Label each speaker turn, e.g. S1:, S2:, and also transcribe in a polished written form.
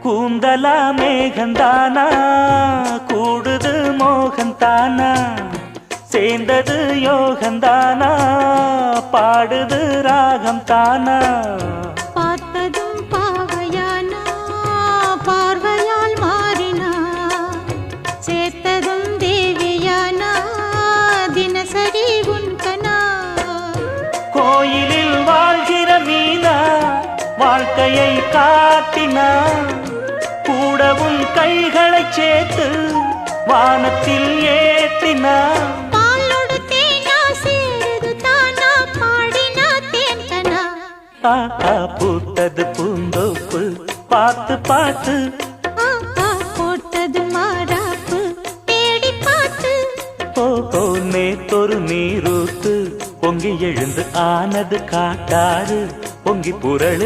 S1: கூந்தலா மேகந்தானா கூடுது மோகந்தானா சேர்ந்தது யோகந்தானா பாடுது ராகம் தானா
S2: பார்த்ததும் பாவையானா பார்வையால் மாறினா சேர்த்ததும் தேவியானா தினசரி உன்கனா
S1: கோயிலில் வாழ்கிற மீனா வாழ்க்கையை காட்டினா கூடவும் கைகளை சேர்த்து வானத்தில் ஏற்றினா பூத்தது பூந்தோப்பு பார்த்து பார்த்து
S2: போட்டது மாறாப்பு தேடி பார்த்து
S1: ஓ நேத்தொரு நீரூத்து பொங்கி எழுந்து ஆனது காட்டாறு பொங்கி புரளு